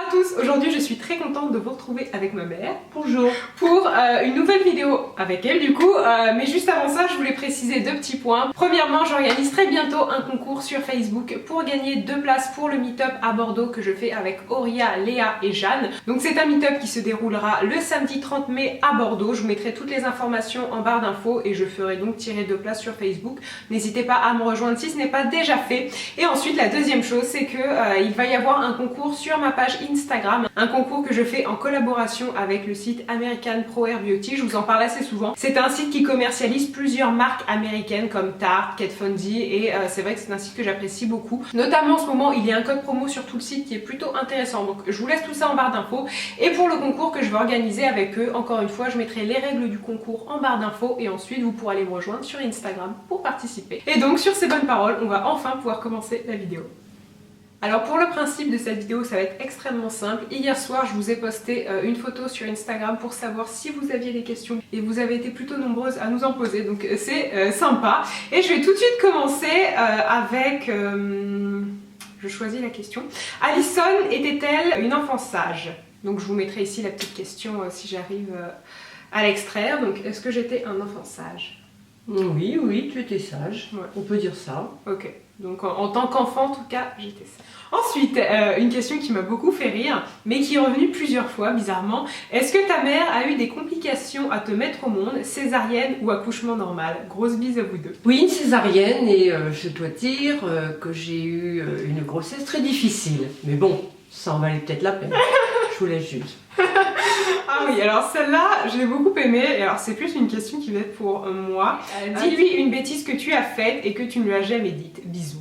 à tous, aujourd'hui je suis très contente de vous retrouver avec ma mère. Bonjour. Pour une nouvelle vidéo avec elle du coup, mais juste avant ça je voulais préciser deux petits points. Premièrement, j'organise très bientôt un concours sur Facebook pour gagner 2 places pour le meet-up à Bordeaux que je fais avec Auria, Léa et Jeanne. Donc c'est un meet-up qui se déroulera le samedi 30 mai à Bordeaux. Je vous mettrai toutes les informations en barre d'infos et je ferai donc tirer 2 places sur Facebook. N'hésitez pas à me rejoindre si ce n'est pas déjà fait. Et ensuite la deuxième chose c'est que il va y avoir un concours sur ma page Instagram, un concours que je fais en collaboration avec le site American Pro Hair Beauty. Je vous en parle assez souvent. C'est un site qui commercialise plusieurs marques américaines comme Tarte, Kat Von D et c'est vrai que c'est un site que j'apprécie beaucoup. Notamment en ce moment il y a un code promo sur tout le site qui est plutôt intéressant, donc je vous laisse tout ça en barre d'infos. Et pour le concours que je vais organiser avec eux, encore une fois je mettrai les règles du concours en barre d'infos et ensuite vous pourrez aller me rejoindre sur Instagram pour participer. Et donc sur ces bonnes paroles, on va enfin pouvoir commencer la vidéo. Alors pour le principe de cette vidéo, ça va être extrêmement simple. Hier soir, je vous ai posté une photo sur Instagram pour savoir si vous aviez des questions et vous avez été plutôt nombreuses à nous en poser, donc c'est sympa. Et je vais tout de suite commencer avec... je choisis la question. Alison était-elle une enfant sage? Donc je vous mettrai ici la petite question si j'arrive à l'extraire. Donc est-ce que j'étais un enfant sage? Oui, oui, tu étais sage. Ouais. On peut dire ça. Ok. Donc en tant qu'enfant, en tout cas, j'étais sage. Ensuite, une question qui m'a beaucoup fait rire, mais qui est revenue plusieurs fois, bizarrement. Est-ce que ta mère a eu des complications à te mettre au monde, césarienne ou accouchement normal? Grosse bise à vous deux. Oui, une césarienne et je dois dire que j'ai eu une grossesse très difficile. Mais bon, ça en valait peut-être la peine. Je vous laisse juste. Ah oui, alors celle-là, je l'ai beaucoup aimée. Et alors c'est plus une question qui va être pour moi. Dis-lui une bêtise que tu as faite et que tu ne lui as jamais dite. Bisous.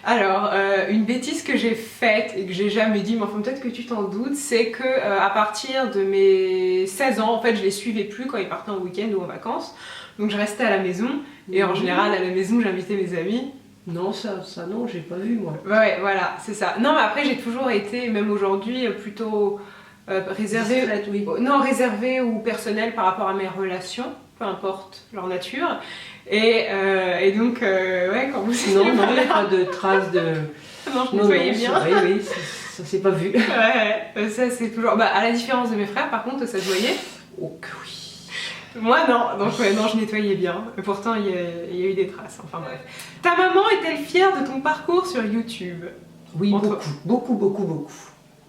Alors, une bêtise que j'ai faite et que j'ai jamais dit, mais enfin peut-être que tu t'en doutes, c'est que à partir de mes 16 ans, en fait, je les suivais plus quand ils partaient en week-end ou en vacances. Donc je restais à la maison et en général à la maison, j'invitais mes amis. Non, ça non, j'ai pas vu moi. Ouais, voilà, c'est ça. Non, mais après j'ai toujours été, même aujourd'hui, plutôt réservée, oui. Non, réservée ou personnelle par rapport à mes relations, peu importe leur nature. Et donc, ouais, quand vous... Non, il n'y a pas de traces de... Non, je nettoyais bien. Oui, oui, ça s'est pas vu. Ouais, ça c'est toujours... Bah, à la différence de mes frères, par contre, ça se voyait. Oh que oui. Moi, non. Donc, ouais, non, je nettoyais bien. Et pourtant, il y a eu des traces. Enfin, bref. Ta maman est-elle fière de ton parcours sur YouTube? Oui, beaucoup.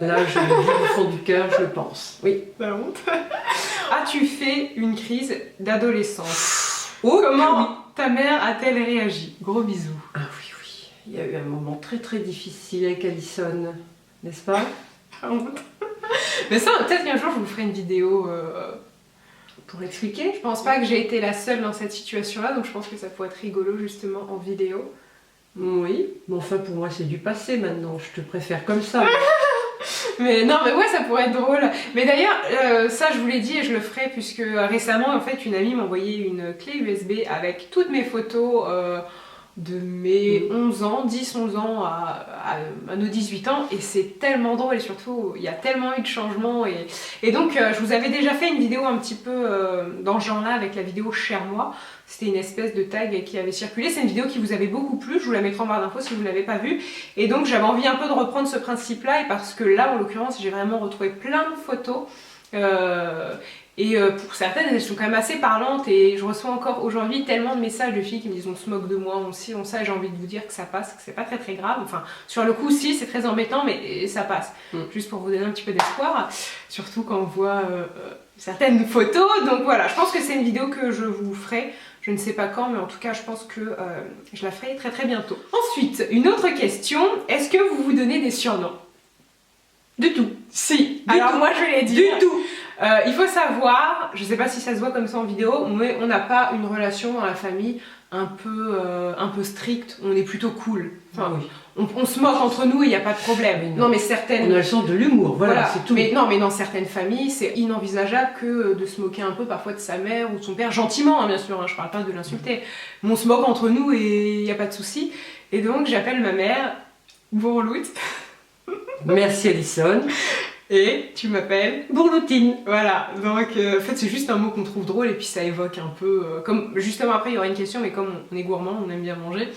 Là, je le dis du fond du cœur, je le pense. Oui. La honte. As-tu fait une crise d'adolescence? Oh, comment oui. Ta mère a-t-elle réagi? Gros bisous. Ah oui. Il y a eu un moment très difficile avec Alison, n'est-ce pas? La honte. Mais ça, peut-être qu'un jour, je vous ferai une vidéo pour expliquer. Je pense pas que j'ai été la seule dans cette situation-là, donc je pense que ça pourrait être rigolo justement en vidéo. Oui, mais enfin pour moi c'est du passé maintenant, je te préfère comme ça. Mais non, mais ouais, ça pourrait être drôle. Mais d'ailleurs, ça je vous l'ai dit et je le ferai puisque récemment, en fait, une amie m'a envoyé une clé USB avec toutes mes photos de mes 11 ans, 10-11 ans à nos 18 ans et c'est tellement drôle et surtout, il y a tellement eu de changements et donc, je vous avais déjà fait une vidéo un petit peu dans ce genre-là avec la vidéo Cher Moi. C'était une espèce de tag qui avait circulé. C'est une vidéo qui vous avait beaucoup plu. Je vous la mettrai en barre d'infos si vous ne l'avez pas vue. Et donc j'avais envie un peu de reprendre ce principe-là. Et parce que là, en l'occurrence, j'ai vraiment retrouvé plein de photos. Pour certaines, elles sont quand même assez parlantes. Et je reçois encore aujourd'hui tellement de messages de filles qui me disent on se moque de moi, on ci, on ça. J'ai envie de vous dire que ça passe, que c'est pas très grave. Enfin, sur le coup, si, c'est très embêtant, mais ça passe. Juste pour vous donner un petit peu d'espoir. Surtout quand on voit certaines photos. Donc voilà, je pense que c'est une vidéo que je vous ferai. Je ne sais pas quand, mais en tout cas, je pense que je la ferai très bientôt. Ensuite, une autre question. Est-ce que vous vous donnez des surnoms? Du tout. Si. Alors moi, je l'ai dit. Du tout. Il faut savoir, je ne sais pas si ça se voit comme ça en vidéo, mais on n'a pas une relation dans la famille un peu stricte. On est plutôt cool. Enfin, oui. On se moque entre nous et il n'y a pas de problème. Mais non, mais certaines... On a le sens de l'humour, voilà. C'est tout. Mais non, mais dans certaines familles, c'est inenvisageable que de se moquer un peu parfois de sa mère ou de son père, gentiment, hein, bien sûr, hein, je parle pas de l'insulter. Mais on se moque entre nous et il n'y a pas de souci. Et donc, j'appelle ma mère Bourloute. Merci Alison. Et tu m'appelles Bourloutine. Voilà, donc en fait c'est juste un mot qu'on trouve drôle et puis ça évoque un peu... comme justement après il y aura une question, mais comme on est gourmand, on aime bien manger.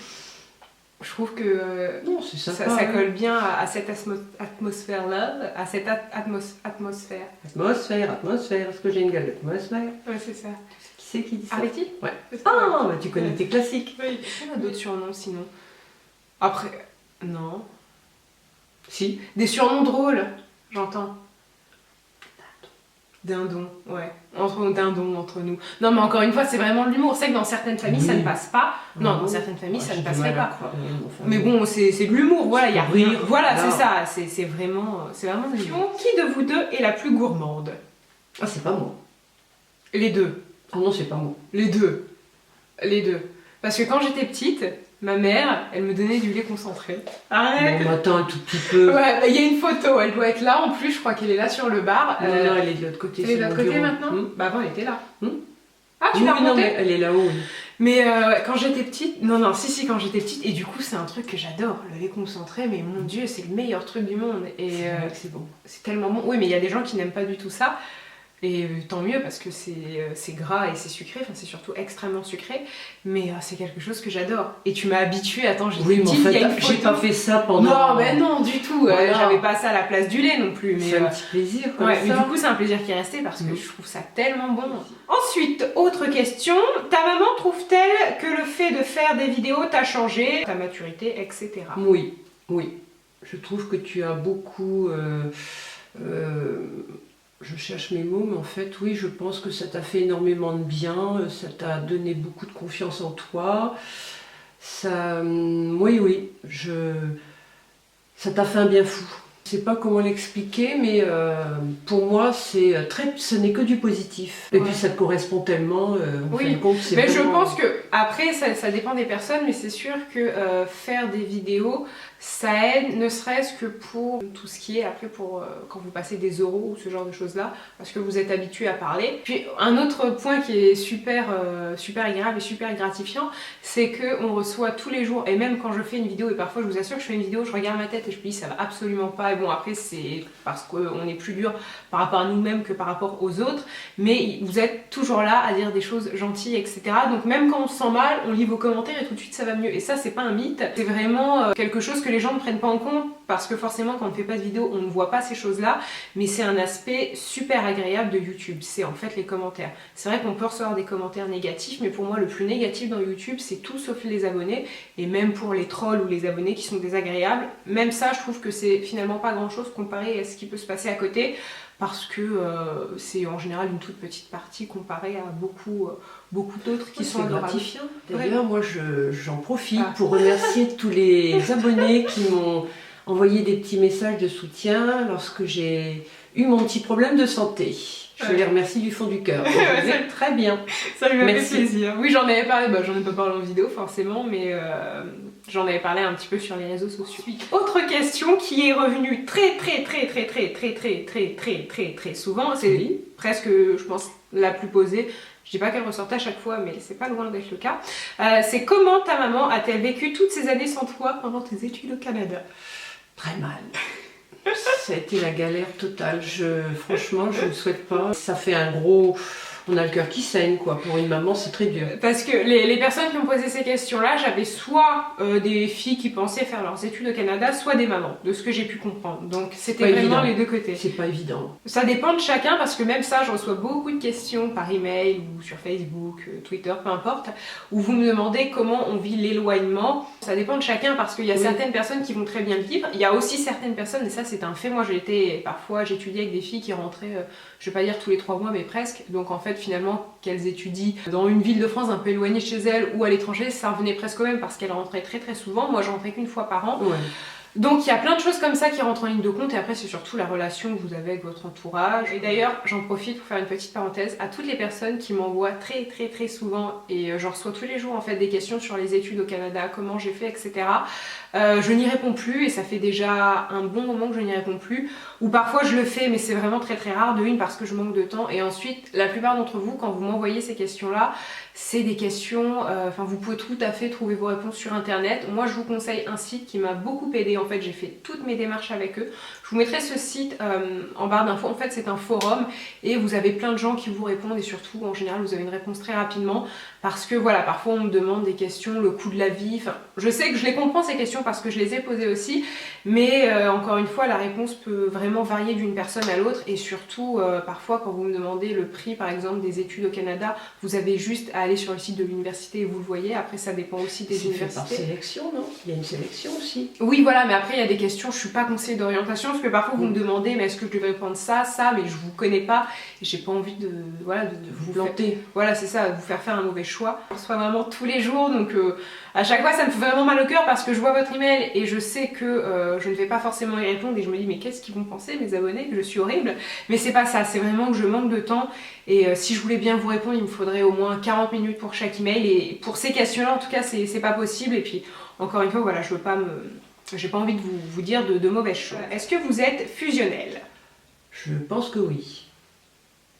Je trouve que Non, c'est sympa. ça colle bien à cette atmosphère-là, à cette atmosphère. Atmosphère, est-ce que j'ai une gueule d'atmosphère? Ouais, c'est ça. Qui c'est qui dit ça? Arletty? Ouais. C'est ça, Ah, Arletty. bah tu connais tes classiques. Oui, est-ce qu'on a d'autres surnoms sinon? Après, non. Si. Des surnoms drôles, j'entends. Dindon, ouais. Dindon entre nous. Non, mais encore une fois, c'est vraiment de l'humour. C'est que dans certaines familles, ça ne passe pas. Non, dans certaines familles, ça ne passerait pas. Mais bon, c'est de l'humour, voilà, il y a rien. Voilà, c'est ça, c'est vraiment de l'humour. Qui de vous deux est la plus gourmande? Ah, c'est pas moi. Les deux. Ah non, c'est pas moi. Les deux. Les deux. Parce que quand j'étais petite, ma mère, elle me donnait du lait concentré. Arrête! Bon, attends un tout petit peu. Ouais, bah, il y a une photo, elle doit être là en plus, je crois qu'elle est là sur le bar. Non, elle est de l'autre côté. Elle est de l'autre côté maintenant? Bah avant elle était là. Ah, tu Oui, l'as non, remontée? mais elle est là-haut. Oui. Mais quand j'étais petite, non, si, quand j'étais petite, et du coup, c'est un truc que j'adore, le lait concentré, mais mon dieu, c'est le meilleur truc du monde. Et C'est vrai que c'est bon. c'est tellement bon. Oui, mais il y a des gens qui n'aiment pas du tout ça. Et tant mieux parce que c'est gras et c'est sucré, enfin c'est surtout extrêmement sucré, mais c'est quelque chose que j'adore. Et tu m'as habituée, attends, j'étais Oui, mais petite, en il y a fait, une j'ai photo. pas fait ça pendant. Non, mais non, du tout, Voilà. j'avais pas ça à la place du lait non plus. Mais, C'est un petit plaisir comme ouais, ça. mais du coup, c'est un plaisir qui est resté parce que je trouve ça tellement bon. Ensuite, autre question, ta maman trouve-t-elle que le fait de faire des vidéos t'a changé, ta maturité, etc. Oui, oui. Je trouve que tu as beaucoup. Je cherche mes mots, mais en fait, oui, je pense que ça t'a fait énormément de bien, ça t'a donné beaucoup de confiance en toi. Ça, oui, ça t'a fait un bien fou. Je sais pas comment l'expliquer, mais pour moi, ce n'est que du positif. Et puis ça te correspond tellement. En fin de compte, c'est mais je vraiment- pense que, après, ça dépend des personnes, mais c'est sûr que faire des vidéos, ça aide, ne serait-ce que pour tout ce qui est après pour quand vous passez des oraux ou ce genre de choses-là, parce que vous êtes habitué à parler. Puis un autre point qui est super agréable et super gratifiant, c'est qu'on reçoit tous les jours, et même quand je fais une vidéo, et parfois je vous assure que je fais une vidéo, je regarde ma tête et je me dis ça va absolument pas, et bon après c'est parce qu'on est plus dur par rapport à nous-mêmes que par rapport aux autres, mais vous êtes toujours là à dire des choses gentilles, etc. Donc même quand on se sent mal, on lit vos commentaires et tout de suite ça va mieux. Et ça, c'est pas un mythe, c'est vraiment quelque chose que les gens ne prennent pas en compte, parce que forcément quand on ne fait pas de vidéo, on ne voit pas ces choses-là, mais c'est un aspect super agréable de YouTube, c'est en fait les commentaires. C'est vrai qu'on peut recevoir des commentaires négatifs, mais pour moi le plus négatif dans YouTube, c'est tout sauf les abonnés, et même pour les trolls ou les abonnés qui sont désagréables, même ça je trouve que c'est finalement pas grand-chose comparé à ce qui peut se passer à côté, parce que c'est en général une toute petite partie comparée à beaucoup d'autres qui sont adorables. gratifiant. D'ailleurs, moi, j'en profite pour remercier tous les abonnés qui m'ont envoyé des petits messages de soutien lorsque j'ai eu mon petit problème de santé. Je les remercie du fond du cœur. Je vais très bien. Ça lui a fait Merci. plaisir. Oui, j'en avais parlé, j'en ai pas parlé en vidéo forcément, mais j'en avais parlé un petit peu sur les réseaux sociaux. Autre question qui est revenue très souvent, c'est presque, je pense, la plus posée. Je dis pas qu'elle ressortait à chaque fois, mais c'est pas loin d'être le cas. C'est comment ta maman a-t-elle vécu toutes ces années sans toi pendant tes études au Canada? Très mal. Ça a été la galère totale. Franchement, je ne souhaite pas. Ça fait un gros... On a le cœur qui saigne, quoi. Pour une maman, c'est très dur. Parce que les personnes qui ont posé ces questions-là, j'avais soit des filles qui pensaient faire leurs études au Canada, soit des mamans, de ce que j'ai pu comprendre. Donc c'était pas vraiment évident. les deux côtés. C'est pas évident. Ça dépend de chacun, parce que même ça, je reçois beaucoup de questions par email ou sur Facebook, Twitter, peu importe, où vous me demandez comment on vit l'éloignement. Ça dépend de chacun, parce qu'il y a certaines personnes qui vont très bien le vivre. Il y a aussi certaines personnes, et ça c'est un fait, moi parfois j'étudiais avec des filles qui rentraient, je vais pas dire tous les 3 mois, mais presque. Donc en fait finalement qu'elles étudient dans une ville de France un peu éloignée de chez elles ou à l'étranger, ça revenait presque au même, parce qu'elles rentraient très souvent. Moi je rentrais qu'une fois par an. Ouais. Donc il y a plein de choses comme ça qui rentrent en ligne de compte, et après c'est surtout la relation que vous avez avec votre entourage. Et d'ailleurs j'en profite pour faire une petite parenthèse à toutes les personnes qui m'envoient très souvent, et je reçois tous les jours en fait des questions sur les études au Canada, comment j'ai fait, etc. Je n'y réponds plus, et ça fait déjà un bon moment que je n'y réponds plus, ou parfois je le fais mais c'est vraiment très rare, de une parce que je manque de temps, et ensuite la plupart d'entre vous, quand vous m'envoyez ces questions là, c'est des questions, vous pouvez tout à fait trouver vos réponses sur internet. Moi je vous conseille un site qui m'a beaucoup aidé, en fait j'ai fait toutes mes démarches avec eux. Je vous mettrai ce site en barre d'infos. En fait c'est un forum et vous avez plein de gens qui vous répondent, et surtout en général vous avez une réponse très rapidement. parce que voilà, parfois on me demande des questions, le coût de la vie, enfin, je sais que je les comprends ces questions parce que je les ai posées aussi, mais encore une fois, la réponse peut vraiment varier d'une personne à l'autre, et surtout, parfois quand vous me demandez le prix, par exemple, des études au Canada, vous avez juste à aller sur le site de l'université et vous le voyez. Après, ça dépend aussi des universités. C'est fait par sélection, non? Il y a une sélection aussi. Oui, voilà, mais après, il y a des questions, je suis pas conseiller d'orientation, parce que parfois vous me demandez, mais est-ce que je devrais prendre ça, mais je vous connais pas, et j'ai pas envie de, voilà, de vous planter. Voilà, c'est ça, de vous faire un mauvais choix. Je reçois vraiment tous les jours, donc à chaque fois ça me fait vraiment mal au cœur parce que je vois votre email et je sais que je ne vais pas forcément y répondre, et je me dis mais qu'est-ce qu'ils vont penser mes abonnés, que je suis horrible. Mais c'est pas ça, c'est vraiment que je manque de temps, et si je voulais bien vous répondre, il me faudrait au moins 40 minutes pour chaque email, et pour ces questions-là en tout cas c'est pas possible. Et puis encore une fois, voilà, j'ai pas envie de vous dire de mauvaises choses. Est-ce que vous êtes fusionnel? Je pense que oui.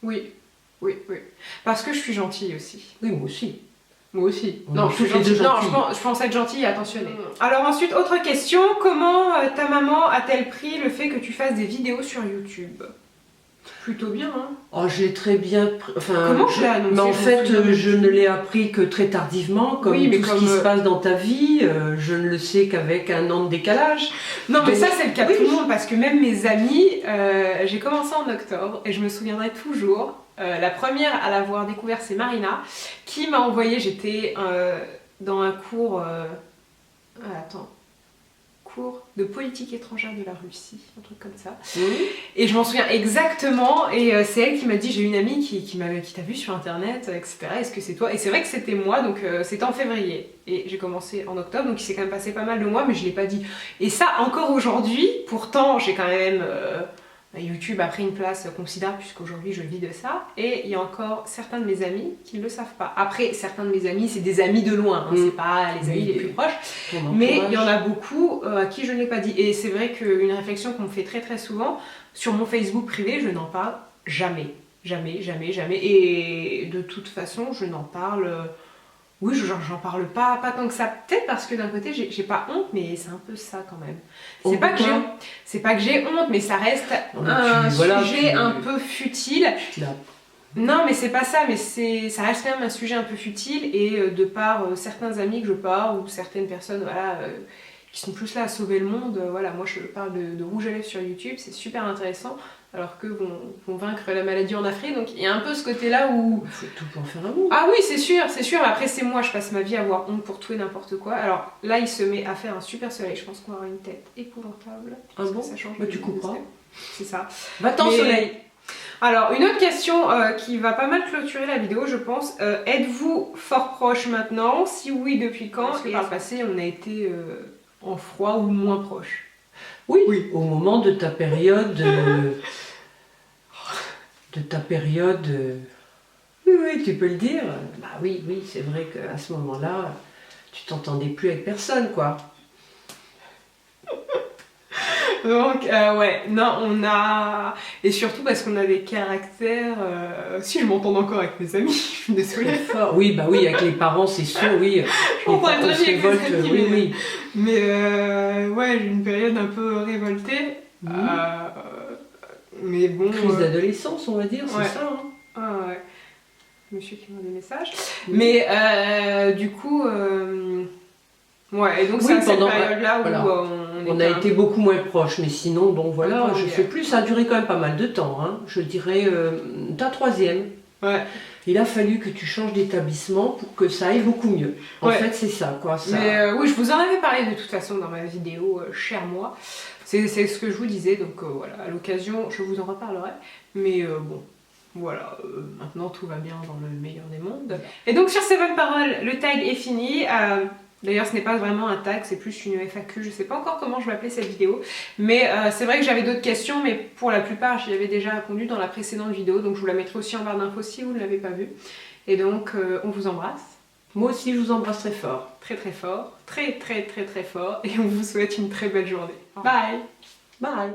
Oui. Parce que je suis gentille aussi. Oui, moi aussi. Moi aussi. Non, je suis gentille. Non, je pense être gentille et attentionnée. Alors ensuite, autre question. Comment ta maman a-t-elle pris le fait que tu fasses des vidéos sur YouTube? Plutôt bien, hein? Oh, je l'ai très bien... Enfin, comment je l'ai annoncé? Mais en fait, je ne l'ai appris que très tardivement, comme oui, tout ce qui se passe dans ta vie. Je ne le sais qu'avec un an de décalage. Non, donc, mais ça, c'est le cas de tout le monde, parce que même mes amis, j'ai commencé en octobre, et je me souviendrai toujours, la première à l'avoir découvert, c'est Marina, qui m'a envoyé, j'étais dans un cours... cours de politique étrangère de la Russie, un truc comme ça. Et je m'en souviens exactement, et c'est elle qui m'a dit, j'ai une amie qui t'a vu sur internet, etc. Est-ce que c'est toi? Et c'est vrai que c'était moi, donc c'était en février. Et j'ai commencé en octobre, donc il s'est quand même passé pas mal de mois, mais je l'ai pas dit. Et ça, encore aujourd'hui, pourtant j'ai quand même... YouTube a pris une place considérable puisqu'aujourd'hui je vis de ça, et il y a encore certains de mes amis qui ne le savent pas. Après, certains de mes amis, c'est des amis de loin, hein, c'est pas les amis les plus proches, mais il y en a beaucoup à qui je ne l'ai pas dit. Et c'est vrai qu'une réflexion qu'on me fait très souvent, sur mon Facebook privé, je n'en parle jamais. Et de toute façon, je n'en parle... Oui, j'en parle pas tant que ça, peut-être parce que d'un côté j'ai pas honte, mais c'est un peu ça quand même. C'est pas que j'ai honte, mais ça reste un sujet un peu futile. Non, mais c'est pas ça, mais ça reste quand même un sujet un peu futile, et de par certains amis que je parle, ou certaines personnes, voilà, qui sont plus là à sauver le monde, voilà, moi je parle de rouge à lèvres sur YouTube, c'est super intéressant, alors qu'eux vont vaincre la maladie en Afrique, donc il y a un peu ce côté-là où... Il faut tout pour faire l'amour. Ah oui, c'est sûr, mais après c'est moi, je passe ma vie à avoir honte pour tout et n'importe quoi. Alors là, il se met à faire un super soleil, je pense qu'on va avoir une tête épouvantable. Ah bon? Ça change. Bah, tu couperas. C'est ça. Va-t'en soleil. Alors, une autre question qui va pas mal clôturer la vidéo, je pense. Êtes-vous fort proche maintenant? Si oui, depuis quand? Parce que par le passé, on a été en froid ou moins proche. Oui, au moment de ta période... Oui, tu peux le dire. Bah oui, c'est vrai qu'à ce moment-là, tu t'entendais plus avec personne, quoi. Donc, ouais, non, on a... Et surtout parce qu'on a des caractères... Si, je m'entends encore avec mes amis, je suis désolée. Oui, bah oui, avec les parents, c'est sûr, oui. On pourrait être avec mes amis, oui. Mais ouais, j'ai une période un peu révoltée. Mais bon... Crise d'adolescence, on va dire, c'est ça, hein. Ah ouais. Monsieur qui m'a des messages. Mais du coup... Ouais, et donc c'est à cette période-là où on a été beaucoup moins proches, mais sinon, bon voilà, je sais plus, ça a duré quand même pas mal de temps, hein. Je dirais ta troisième. Ouais. Il a fallu que tu changes d'établissement pour que ça aille beaucoup mieux. En fait, c'est ça, quoi. Ça... Mais oui, je vous en avais parlé de toute façon dans ma vidéo Cher moi. C'est ce que je vous disais, donc voilà, à l'occasion, je vous en reparlerai. Mais bon, voilà, maintenant tout va bien dans le meilleur des mondes. Et donc sur ces bonnes paroles, le tag est fini. D'ailleurs, ce n'est pas vraiment un tag, c'est plus une FAQ. Je ne sais pas encore comment je vais appeler cette vidéo. Mais c'est vrai que j'avais d'autres questions, mais pour la plupart, j'y avais déjà répondu dans la précédente vidéo. Donc je vous la mettrai aussi en barre d'infos si vous ne l'avez pas vue. Et donc, on vous embrasse. Moi aussi, je vous embrasse très fort. Très fort. Très fort. Et on vous souhaite une très belle journée. Bye. Bye.